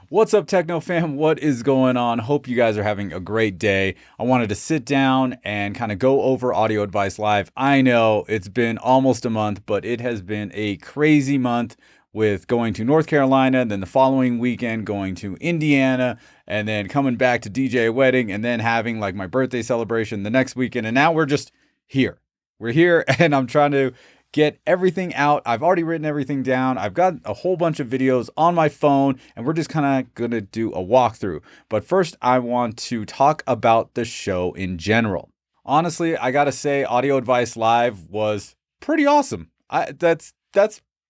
What's up, Techno fam? What is going on? Hope you guys are having a great day. I wanted to sit down and kind of go over Audio Advice Live. I know it's been almost a month, but it has been a crazy month with going to North Carolina, and then the following weekend going to Indiana, and then coming back to DJ a wedding, and then having like my birthday celebration the next weekend. And now we're just here. We're here, and I'm trying to get everything out. I've already written everything down. I've got a whole bunch of videos on my phone, and we're just kind of going to do a walkthrough. But first, I want to talk about the show in general. Honestly, I got to say Audio Advice Live was pretty awesome. That's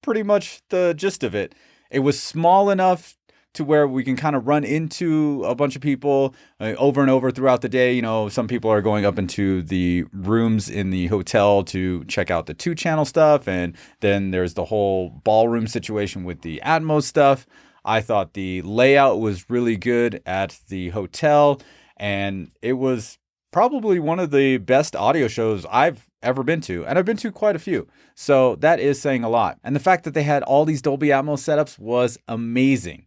pretty much the gist of it. It was small enough to where we can kind of run into a bunch of people over and over throughout the day. You know, some people are going up into the rooms in the hotel to check out the 2-channel stuff. And then there's the whole ballroom situation with the Atmos stuff. I thought the layout was really good at the hotel, and it was probably one of the best audio shows I've ever been to, and I've been to quite a few. So that is saying a lot. And the fact that they had all these Dolby Atmos setups was amazing.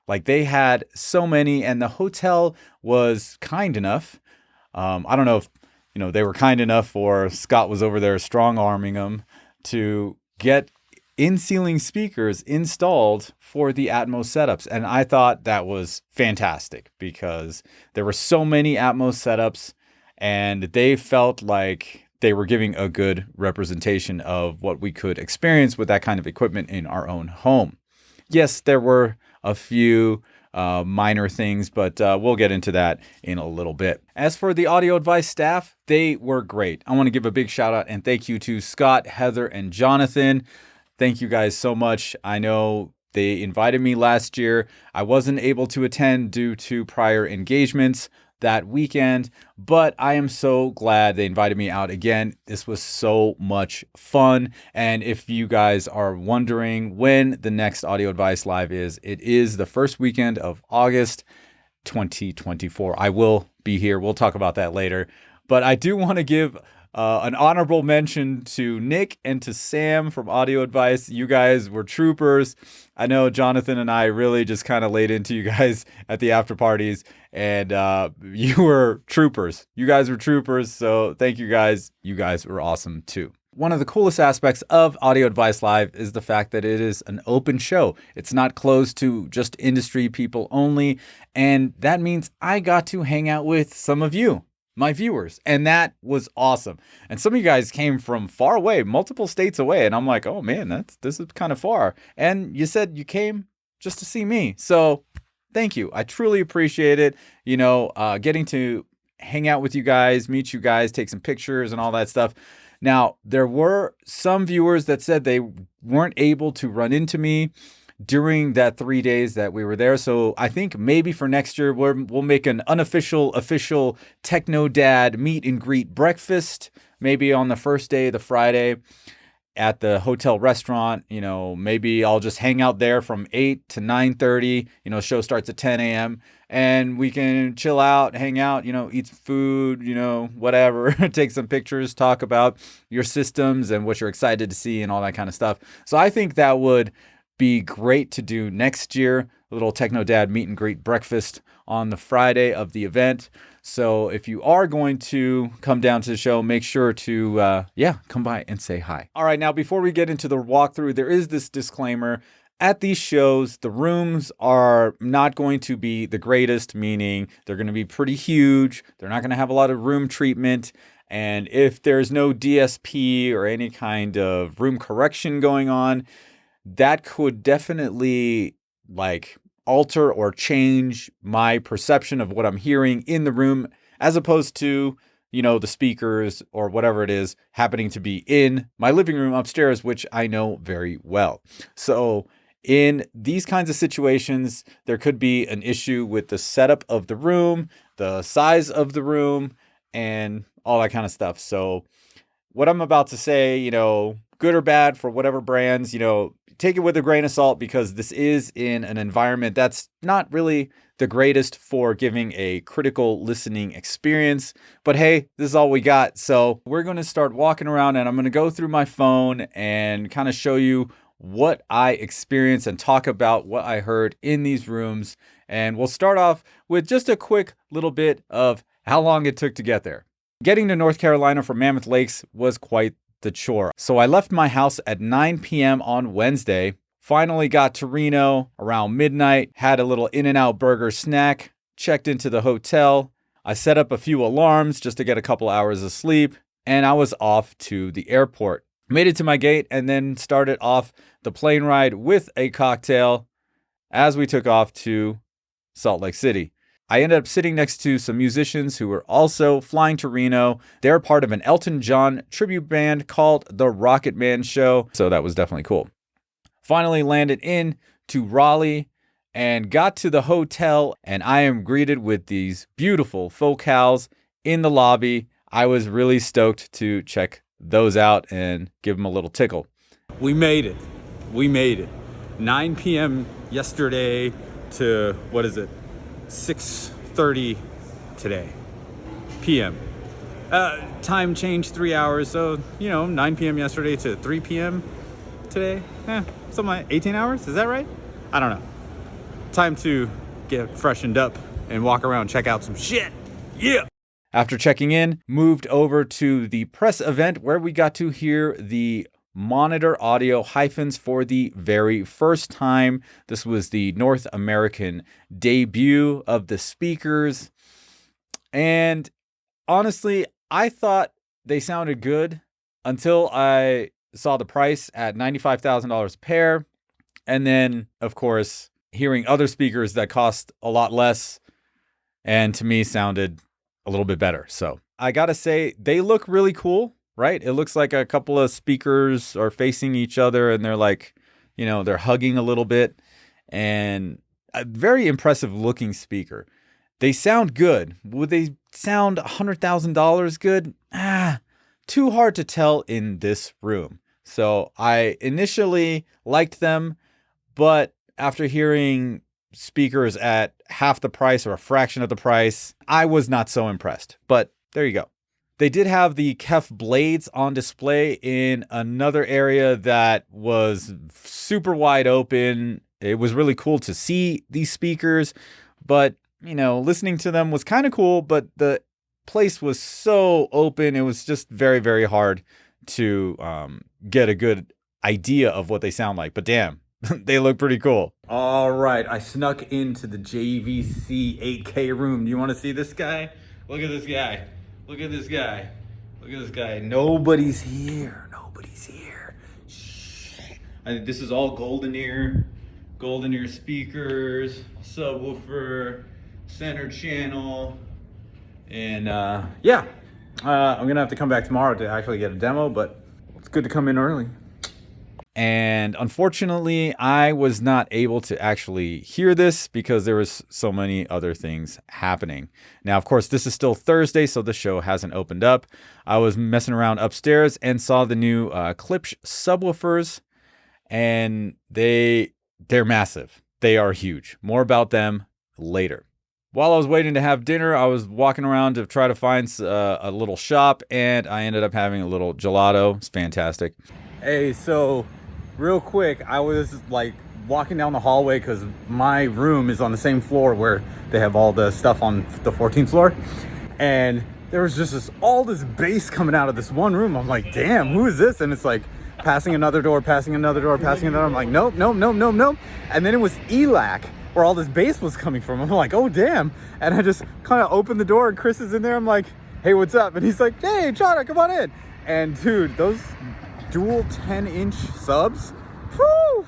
Like, they had so many, and the hotel was kind enough. I don't know if, they were kind enough, or Scott was over there strong-arming them to get in-ceiling speakers installed for the Atmos setups. And I thought that was fantastic because there were so many Atmos setups, and they felt like they were giving a good representation of what we could experience with that kind of equipment in our own home. Yes, there were a few minor things, but we'll get into that in a little bit. As for the Audio Advice staff, they were great. I want to give a big shout out and thank you to Scott, Heather, and Jonathan. Thank you guys so much. I know they invited me last year. I wasn't able to attend due to prior engagements that weekend, but I am so glad they invited me out again. This was so much fun. And if you guys are wondering when the next Audio Advice Live is, it is the first weekend of August 2024. I will be here. We'll talk about that later. But I do want to give an honorable mention to Nick and to Sam from Audio Advice. You guys were troopers. I know Jonathan and I really just kind of laid into you guys at the after parties, and you were troopers. You guys were troopers, so thank you guys. You guys were awesome too. One of the coolest aspects of Audio Advice Live is the fact that it is an open show. It's not closed to just industry people only, and that means I got to hang out with some of you, my viewers, and that was awesome. And some of you guys came from far away, multiple states away, and I'm like, oh man, this is kind of far. And you said you came just to see me, so thank you. I truly appreciate it. Getting to hang out with you guys, meet you guys, take some pictures and all that stuff. Now, there were some viewers that said they weren't able to run into me during that 3 days that we were there. So I think maybe for next year, we'll make an official Techno Dad meet and greet breakfast, maybe on the first day, the Friday, at the hotel restaurant. Maybe I'll just hang out there from 8 to 9:30. Show starts at 10 a.m. and we can chill out, hang out, eat food, whatever, take some pictures, talk about your systems and what you're excited to see and all that kind of stuff. So I think that would be great to do next year, a little Techno Dad meet and greet breakfast on the Friday of the event. So if you are going to come down to the show, make sure to, come by and say hi. All right, now before we get into the walkthrough, there is this disclaimer. At these shows, the rooms are not going to be the greatest, meaning they're going to be pretty huge. They're not going to have a lot of room treatment. And if there's no DSP or any kind of room correction going on, that could definitely alter or change my perception of what I'm hearing in the room, as opposed to, the speakers or whatever it is happening to be in my living room upstairs, which I know very well. So in these kinds of situations, there could be an issue with the setup of the room, the size of the room, and all that kind of stuff. So what I'm about to say, good or bad for whatever brands, take it with a grain of salt, because this is in an environment that's not really the greatest for giving a critical listening experience. But hey, this is all we got. So we're going to start walking around, and I'm going to go through my phone and kind of show you what I experienced and talk about what I heard in these rooms. And we'll start off with just a quick little bit of how long it took to get there. Getting to North Carolina from Mammoth Lakes was quite the chore. So I left my house at 9 p.m. on Wednesday, finally got to Reno around midnight, had a little In-N-Out burger snack, checked into the hotel. I set up a few alarms just to get a couple hours of sleep, and I was off to the airport. Made it to my gate and then started off the plane ride with a cocktail as we took off to Salt Lake City. I ended up sitting next to some musicians who were also flying to Reno. They're part of an Elton John tribute band called The Rocket Man Show, so that was definitely cool. Finally landed in to Raleigh and got to the hotel, and I am greeted with these beautiful focals in the lobby. I was really stoked to check those out and give them a little tickle. We made it. We made it. 9 p.m. yesterday to, 6:30 today. p.m. Time changed 3 hours, so, 9 p.m. yesterday to 3 p.m. today. Something like 18 hours, is that right? I don't know. Time to get freshened up and walk around, check out some shit. Yeah! After checking in, moved over to the press event where we got to hear the monitor audio Hyphns for the very first time. This was the North American debut of the speakers. And honestly, I thought they sounded good until I saw the price at $95,000 a pair. And then, of course, hearing other speakers that cost a lot less and to me sounded a little bit better. So I gotta say, they look really cool, right? It looks like a couple of speakers are facing each other and they're like, they're hugging a little bit, and a very impressive looking speaker. They sound good. Would they sound $100,000 good? Too hard to tell in this room. So I initially liked them, but after hearing speakers at half the price or a fraction of the price, I was not so impressed. But there you go. They did have the KEF Blades on display in another area that was super wide open. It was really cool to see these speakers, but listening to them was kind of cool, but the place was so open. It was just very, very hard to get a good idea of what they sound like. But damn, they look pretty cool. All right, I snuck into the JVC 8K room. Do you want to see this guy? Look at this guy. Look at this guy. Look at this guy. Nobody's here. Nobody's here. Shh. This is all Golden Ear speakers, subwoofer, center channel, and I'm gonna have to come back tomorrow to actually get a demo, but it's good to come in early. And unfortunately, I was not able to actually hear this because there was so many other things happening. Now, of course, this is still Thursday, so the show hasn't opened up. I was messing around upstairs and saw the new Klipsch Subwoofers, and they're massive. They are huge. More about them later. While I was waiting to have dinner, I was walking around to try to find a little shop, and I ended up having a little gelato. It's fantastic. Hey, so real quick, I was like walking down the hallway because my room is on the same floor where they have all the stuff on the 14th floor, and there was just all this bass coming out of this one room. I'm like, damn, who is this? And it's like passing another door, passing another door, passing another. I'm like, nope. And then it was ELAC where all this bass was coming from. I'm like, oh damn. And I just kind of opened the door and Chris is in there. I'm like, hey, what's up? And he's like, hey, Chana, come on in. And dude, those dual 10-inch subs, whew,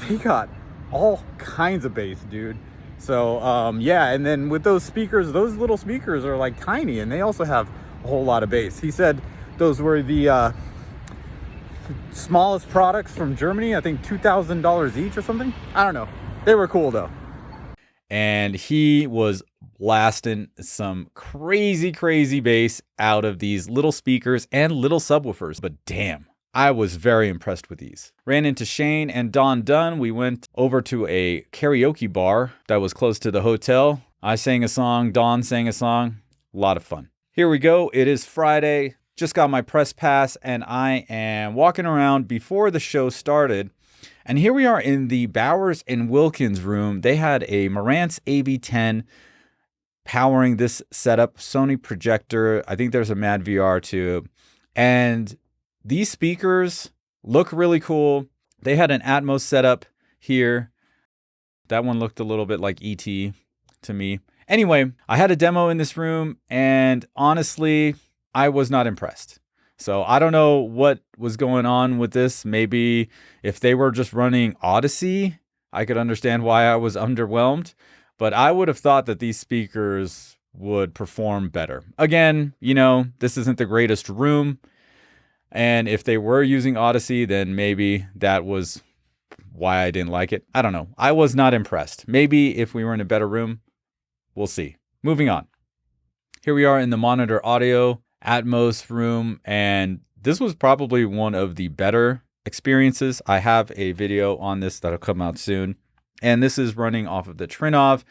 they got all kinds of bass, dude. So and then with those speakers, those little speakers are like tiny, and they also have a whole lot of bass. He said those were the smallest products from Germany. I think $2,000 each or something. I don't know. They were cool though. And he was blasting some crazy bass out of these little speakers and little subwoofers. But damn, I was very impressed with these. Ran into Shane and Don Dunn. We went over to a karaoke bar that was close to the hotel. I sang a song, Don sang a song. A lot of fun. Here we go. It is Friday. Just got my press pass and I am walking around before the show started. And here we are in the Bowers and Wilkins room. They had a Marantz AV10 powering this setup, Sony projector. I think there's a Mad VR too. And these speakers look really cool. They had an Atmos setup here. That one looked a little bit like ET to me. Anyway, I had a demo in this room, and honestly, I was not impressed. So I don't know what was going on with this. Maybe if they were just running Odyssey, I could understand why I was underwhelmed. But I would have thought that these speakers would perform better. Again, you know, this isn't the greatest room. And if they were using Odyssey, then maybe that was why I didn't like it. I don't know. I was not impressed. Maybe if we were in a better room, we'll see. Moving on. Here we are in the monitor audio Atmos room, and this was probably one of the better experiences. I have a video on this that'll come out soon, and this is running off of the Trinov,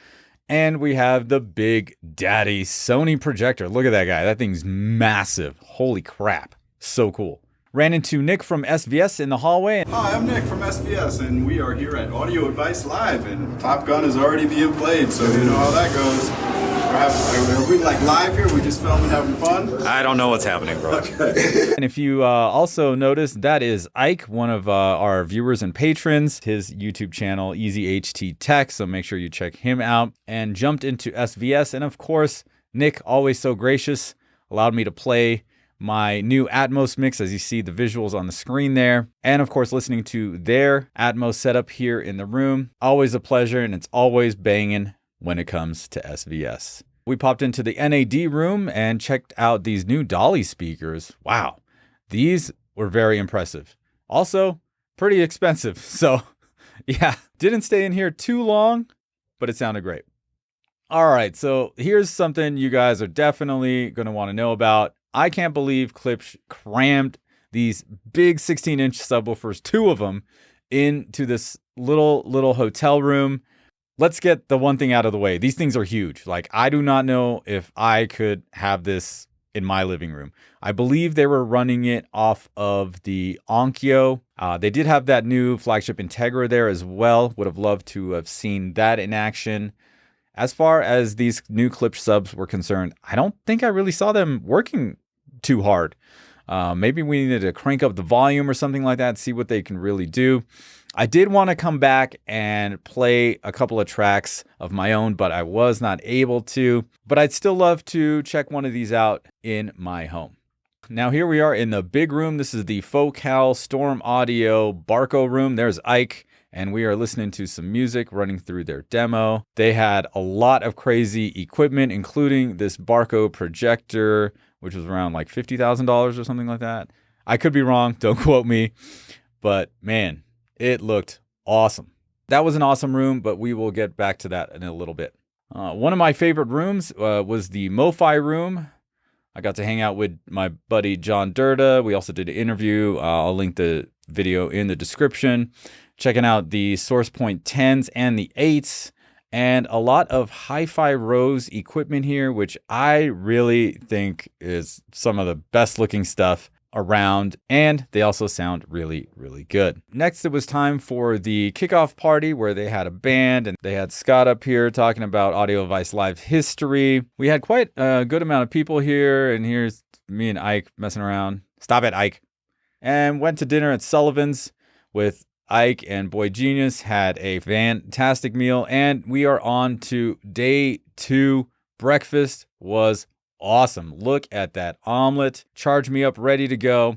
and we have the Big Daddy Sony projector. Look at that guy. That thing's massive. Holy crap. So cool. Ran into Nick from SVS in the hallway. Hi, I'm Nick from SVS, and we are here at Audio Advice Live, and Top Gun is already being played, so you know how that goes. Are we like live here? We just filming, having fun? I don't know what's happening, bro. Okay. And if you also noticed, that is Ike, one of our viewers and patrons, his YouTube channel, Easy HT Tech. So make sure you check him out. And jumped into SVS. And of course, Nick, always so gracious, allowed me to play my new Atmos mix, as you see the visuals on the screen there. And of course, listening to their Atmos setup here in the room. Always a pleasure, and it's always banging when it comes to SVS. We popped into the NAD room and checked out these new Dali speakers. Wow, these were very impressive. Also, pretty expensive. So yeah, didn't stay in here too long, but it sounded great. All right, so here's something you guys are definitely going to want to know about. I can't believe Klipsch crammed these big 16-inch subwoofers, 2 of them, into this little hotel room. Let's get the one thing out of the way. These things are huge. Like, I do not know if I could have this in my living room. I believe they were running it off of the Onkyo. They did have that new flagship Integra there as well. Would have loved to have seen that in action. As far as these new Klipsch subs were concerned, I don't think I really saw them working too hard. Maybe we needed to crank up the volume or something like that, see what they can really do. I did want to come back and play a couple of tracks of my own, but I was not able to. But I'd still love to check one of these out in my home. Now here we are in the big room. This is the Focal Storm Audio Barco room. There's Ike, and we are listening to some music running through their demo. They had a lot of crazy equipment, including this Barco projector, which was around like $50,000 or something like that. I could be wrong. Don't quote me. But man, it looked awesome. That was an awesome room, but we will get back to that in a little bit. One of my favorite rooms was the MoFi Room. I got to hang out with my buddy John Durda. We also did an interview. I'll link the video in the description. Checking out the SourcePoint 10s and the 8s. And a lot of Hi-Fi Rose equipment here, which I really think is some of the best looking stuff around, and they also sound really, really good. Next, it was time for the kickoff party where they had a band and they had Scott up here talking about Audio Advice Live history. We had quite a good amount of people here, and here's me and Ike messing around. Stop it, Ike. And went to dinner at Sullivan's with Ike and Boy Genius, had a fantastic meal, and we are on to day 2. Breakfast was awesome. Look at that omelet. Charge me up, ready to go.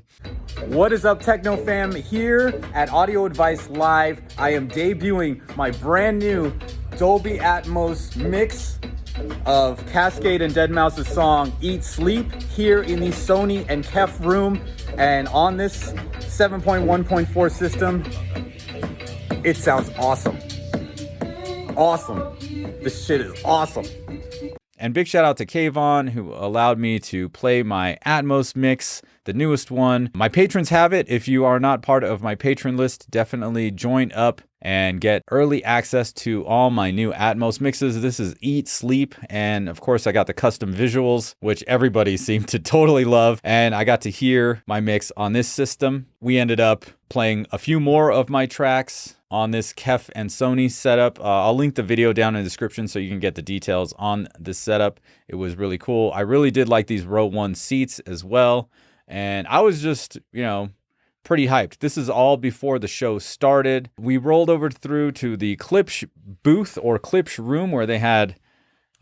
What is up, Techno fam? Here at Audio Advice Live, I am debuting my brand new Dolby Atmos mix of Cascade and Deadmau5's song Eat Sleep here in the Sony and KEF room. And on this 7.1.4 system, it sounds awesome. Awesome. This shit is awesome. And big shout out to Kayvon, who allowed me to play my Atmos mix, the newest one. My patrons have it. If you are not part of my patron list, definitely join up and get early access to all my new Atmos mixes. This is Eat, Sleep, and of course I got the custom visuals, which everybody seemed to totally love, and I got to hear my mix on this system. We ended up playing a few more of my tracks on this KEF and Sony setup. I'll link the video down in the description so you can get the details on this setup. It was really cool. I really did like these row 1 seats as well, and I was just, pretty hyped. This is all before the show started. We rolled over through to the Klipsch booth or Klipsch room where they had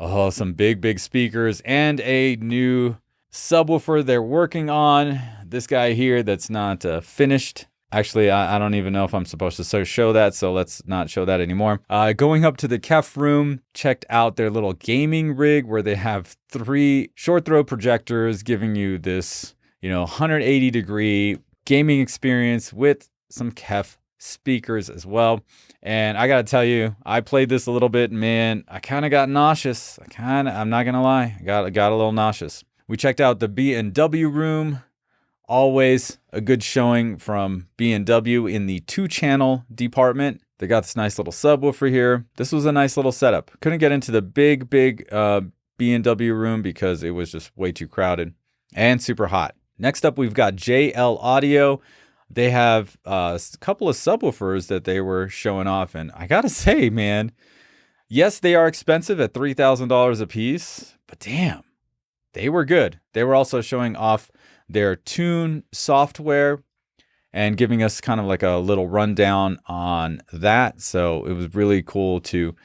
some big speakers and a new subwoofer they're working on. This guy here that's not finished. Actually, I don't even know if I'm supposed to show that, so let's not show that anymore. Going up to the KEF room, checked out their little gaming rig where they have 3 short throw projectors giving you this, 180-degree gaming experience with some KEF speakers as well. And I gotta tell you, I played this a little bit, man, I kind of got nauseous. I'm not gonna lie, I got a little nauseous. We checked out the B&W room. Always a good showing from B&W in the 2-channel department. They got this nice little subwoofer here. This was a nice little setup. Couldn't get into the big B&W room because it was just way too crowded and super hot. Next up, we've got JL Audio. They have a couple of subwoofers that they were showing off. And I got to say, man, yes, they are expensive at $3,000 a piece, but damn, they were good. They were also showing off their Tune software and giving us kind of like a little rundown on that. So it was really cool to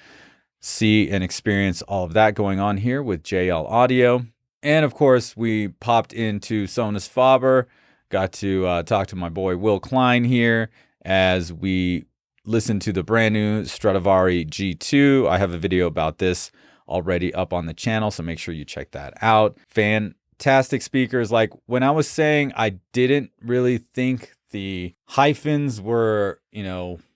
see and experience all of that going on here with JL Audio. And of course, we popped into Sonus Faber, got to talk to my boy Will Klein here as we listened to the brand new Stradivari G2. I have a video about this already up on the channel, so make sure you check that out. Fantastic speakers. Like when I was saying I didn't really think the Hyphns were,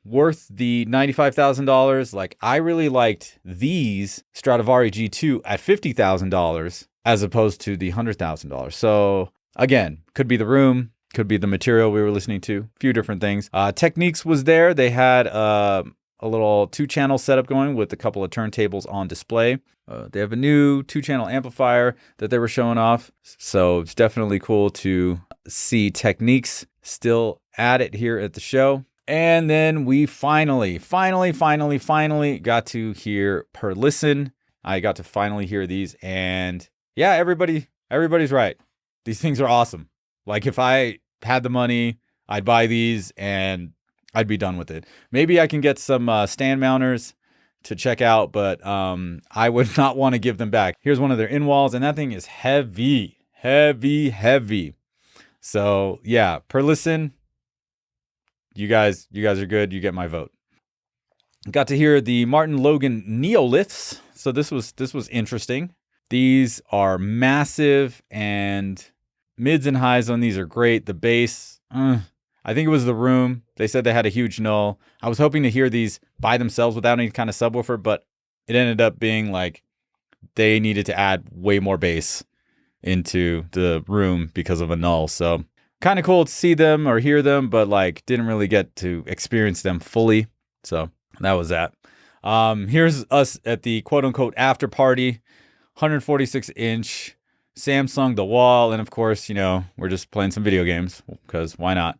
worth the $95,000, like I really liked these Stradivari G2 at $50,000 as opposed to the $100,000. So again, could be the room, could be the material we were listening to, a few different things. Techniques was there. They had a little 2-channel setup going with a couple of turntables on display. They have a new 2-channel amplifier that they were showing off. So it's definitely cool to see Techniques still at it here at the show. And then we finally got to hear Per Listen. I got to finally hear these, and yeah, everybody's right. These things are awesome. Like if I had the money, I'd buy these and I'd be done with it. Maybe I can get some stand mounters to check out, but I would not want to give them back. Here's one of their in-walls, and that thing is heavy. So yeah, Per Listen, you guys are good. You get my vote. Got to hear the Martin Logan Neoliths. So this was interesting. These are massive, and mids and highs on these are great. The bass, I think it was the room. They said they had a huge null. I was hoping to hear these by themselves without any kind of subwoofer, but it ended up being like they needed to add way more bass into the room because of a null. So kind of cool to see them or hear them, but like didn't really get to experience them fully. So that was that. Here's us at the quote unquote after party. 146-inch Samsung The Wall, and of course, we're just playing some video games because why not?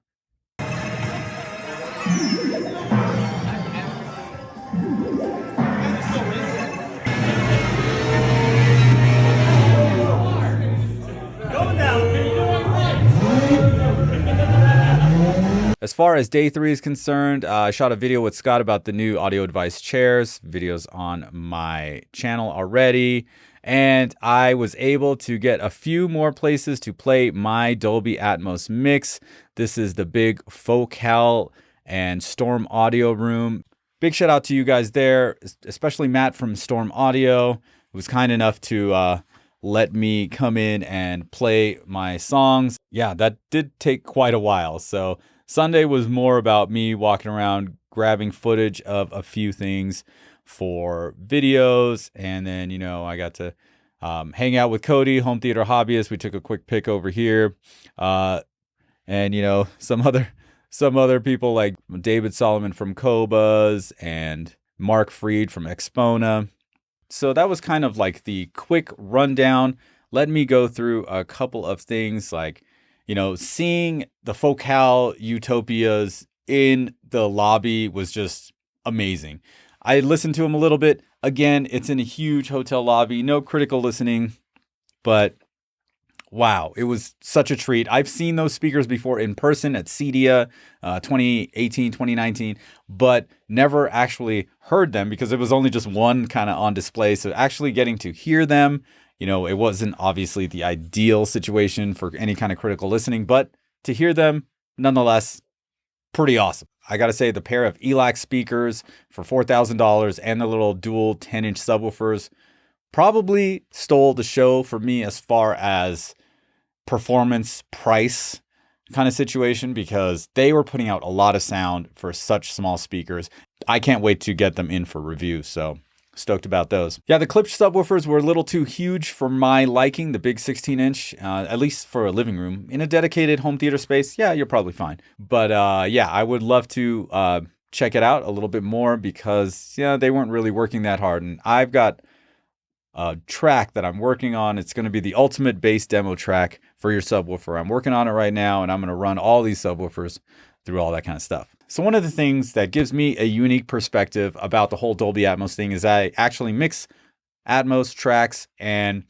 As far as day 3 is concerned, I shot a video with Scott about the new Audio Advice chairs. Videos on my channel already. And I was able to get a few more places to play my Dolby Atmos mix. This is the big Focal and Storm Audio room. Big shout out to you guys there, especially Matt from Storm Audio, who was kind enough to let me come in and play my songs. Yeah, that did take quite a while. So Sunday was more about me walking around, grabbing footage of a few things for videos. And then, I got to hang out with Cody, home theater hobbyist. We took a quick pic over here. And, some other people like David Solomon from Cobas, and Mark Freed from Expona. So that was kind of like the quick rundown. Let me go through a couple of things, like, seeing the Focal Utopias in the lobby was just amazing. I listened to them a little bit. Again, it's in a huge hotel lobby, no critical listening, but wow, it was such a treat. I've seen those speakers before in person at CEDIA 2018, 2019, but never actually heard them because it was only just one kind of on display. So actually getting to hear them, it wasn't obviously the ideal situation for any kind of critical listening, but to hear them, nonetheless, pretty awesome. I got to say, the pair of ELAC speakers for $4,000 and the little dual 10-inch subwoofers probably stole the show for me as far as performance price kind of situation, because they were putting out a lot of sound for such small speakers. I can't wait to get them in for review. So stoked about those. Yeah, the Klipsch subwoofers were a little too huge for my liking, the big 16-inch, at least for a living room. In a dedicated home theater space, yeah, you're probably fine. But yeah, I would love to check it out a little bit more because, they weren't really working that hard. And I've got a track that I'm working on. It's going to be the ultimate bass demo track for your subwoofer. I'm working on it right now, and I'm going to run all these subwoofers through all that kind of stuff. So one of the things that gives me a unique perspective about the whole Dolby Atmos thing is I actually mix Atmos tracks, and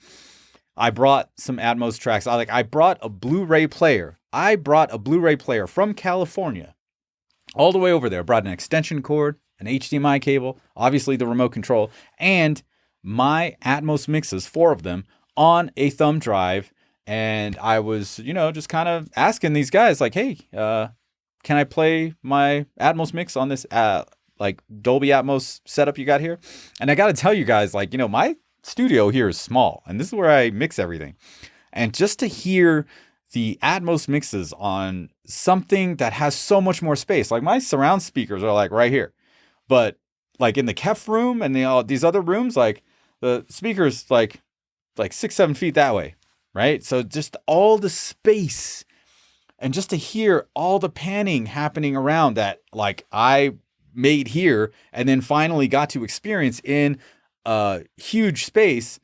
I brought some Atmos tracks. I brought a Blu-ray player. I brought a Blu-ray player from California all the way over there. I brought an extension cord, an HDMI cable, obviously the remote control, and my Atmos mixes, 4 of them, on a thumb drive. And I was, just kind of asking these guys, like, hey, can I play my Atmos mix on this, Dolby Atmos setup you got here? And I got to tell you guys, my studio here is small, and this is where I mix everything. And just to hear the Atmos mixes on something that has so much more space, like my surround speakers are right here, but in the KEF room and these other rooms, the speakers 6-7 feet that way, right? So just all the space, and just to hear all the panning happening around that I made here and then finally got to experience in a huge space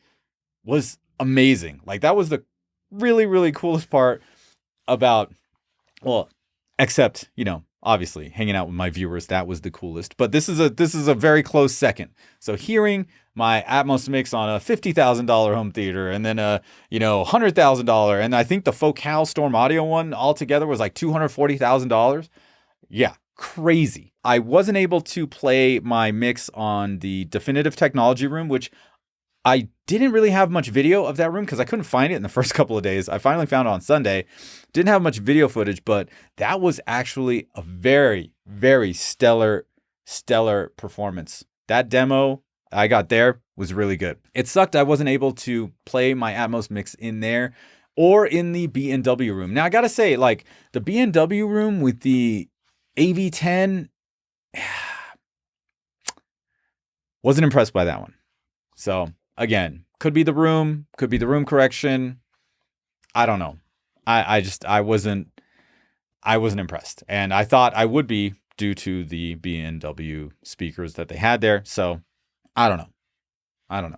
was amazing. That was the really, really coolest part about, except, obviously hanging out with my viewers, that was the coolest. But this is a very close second. So hearing my Atmos mix on a $50,000 home theater, and then a $100,000, and I think the Focal Storm Audio one altogether was $240,000. Yeah, crazy. I wasn't able to play my mix on the Definitive Technology room, which I didn't really have much video of that room because I couldn't find it in the first couple of days. I finally found it on Sunday. Didn't have much video footage, but that was actually a very, very stellar performance. That demo I got there was really good. It sucked I wasn't able to play my Atmos mix in there or in the B&W room. Now I gotta say, the B&W room with the AV10, wasn't impressed by that one. So again, could be the room correction. I don't know. I wasn't impressed, and I thought I would be due to the B&W speakers that they had there. So I don't know.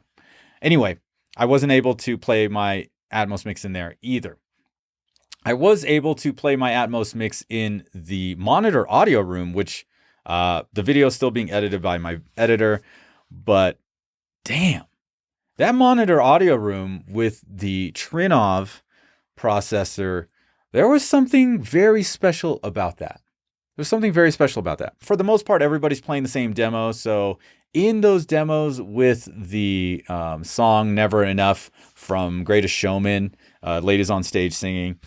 Anyway, I wasn't able to play my Atmos mix in there either. I was able to play my Atmos mix in the monitor audio room, which the video is still being edited by my editor, but damn, that monitor audio room with the Trinov processor, there was something very special about that. For the most part, everybody's playing the same demo. So in those demos with the song Never Enough from Greatest Showman, ladies on stage singing,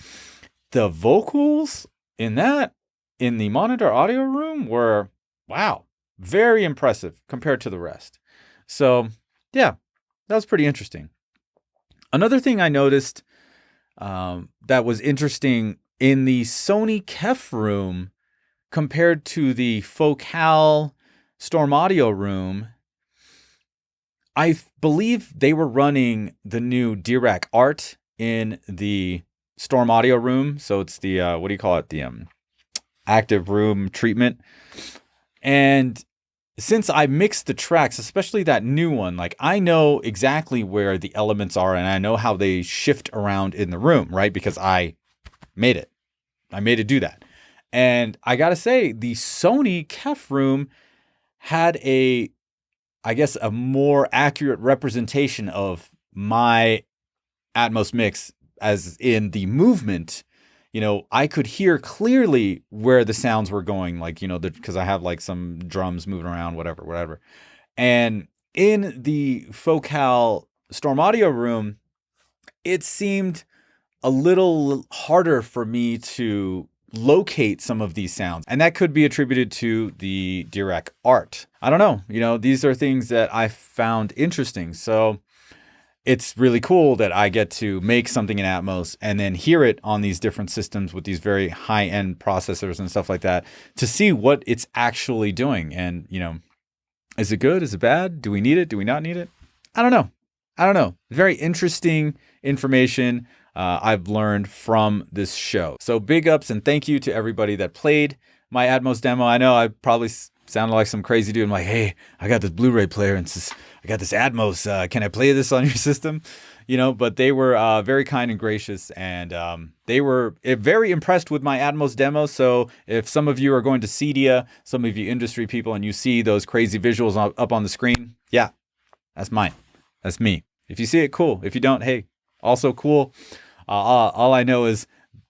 the vocals in the monitor audio room were, wow, very impressive compared to the rest. So yeah, that was pretty interesting. Another thing I noticed that was interesting in the Sony KEF room compared to the Focal Storm Audio room, I believe they were running the new Dirac Art in the Storm Audio room. So it's the, what do you call it? active room treatment. And since I mixed the tracks, especially that new one, like I know exactly where the elements are and I know how they shift around in the room, right? Because I made it. I made it do that. And I got to say, the Sony KEF room had a more accurate representation of my Atmos mix, as in the movement. I could hear clearly where the sounds were going, like, because I have like some drums moving around, whatever. And in the Focal Storm Audio room, it seemed a little harder for me to locate some of these sounds. And that could be attributed to the Dirac art. I don't know. These are things that I found interesting. So it's really cool that I get to make something in Atmos and then hear it on these different systems with these very high-end processors and stuff like that to see what it's actually doing. And, is it good? Is it bad? Do we need it? Do we not need it? I don't know. Very interesting information I've learned from this show. So big ups and thank you to everybody that played my Atmos demo. I know I probably sounded like some crazy dude. I'm like, hey, I got this Blu-ray player and I got this Atmos. Can I play this on your system? But they were very kind and gracious, and they were very impressed with my Atmos demo. So if some of you are going to Cedia, some of you industry people, and you see those crazy visuals up on the screen, yeah, that's mine. That's me. If you see it, cool. If you don't, hey, also cool. All I know is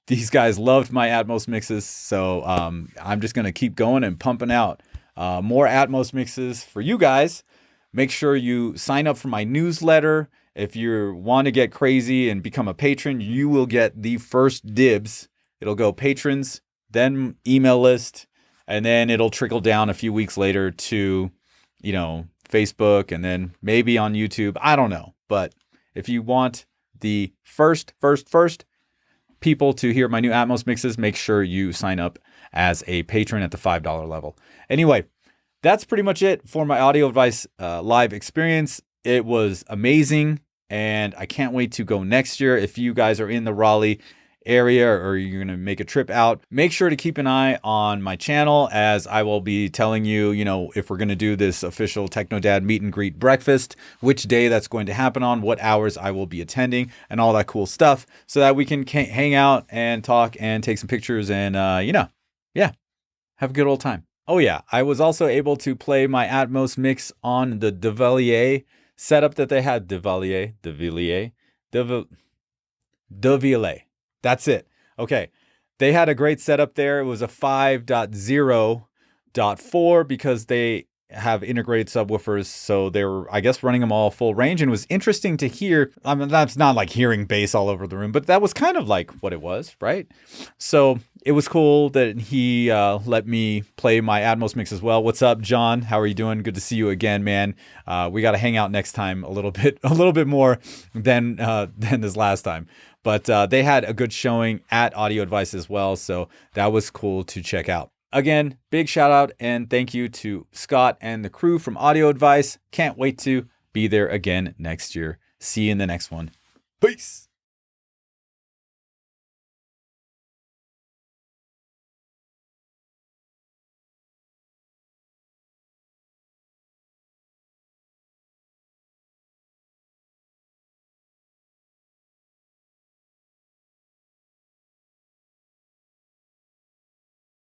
these guys loved my Atmos mixes, so I'm just going to keep going and pumping out more Atmos mixes for you guys. Make sure you sign up for my newsletter. If you want to get crazy and become a patron, you will get the first dibs. It'll go patrons, then email list, and then it'll trickle down a few weeks later to, Facebook, and then maybe on YouTube. I don't know. But if you want the first people to hear my new Atmos mixes, make sure you sign up as a patron at the $5 level. Anyway, that's pretty much it for my Audio Advice live experience. It was amazing, and I can't wait to go next year. If you guys are in the Raleigh area or you're going to make a trip out, make sure to keep an eye on my channel, as I will be telling you, if we're going to do this official Technodad meet and greet breakfast, which day that's going to happen on, what hours I will be attending, and all that cool stuff, so that we can hang out and talk and take some pictures and, have a good old time. Oh yeah, I was also able to play my Atmos mix on the DeVilliers setup that they had. DeVilliers. That's it. Okay. They had a great setup there. It was a 5.0.4 because they have integrated subwoofers. So they were, I guess, running them all full range. And it was interesting to hear. I mean, that's not like hearing bass all over the room, but that was kind of like what it was, right? So it was cool that he let me play my Atmos mix as well. What's up, John? How are you doing? Good to see you again, man. We got to hang out next time a little bit more than this last time. But they had a good showing at Audio Advice as well, so that was cool to check out. Again, big shout out and thank you to Scott and the crew from Audio Advice. Can't wait to be there again next year. See you in the next one. Peace.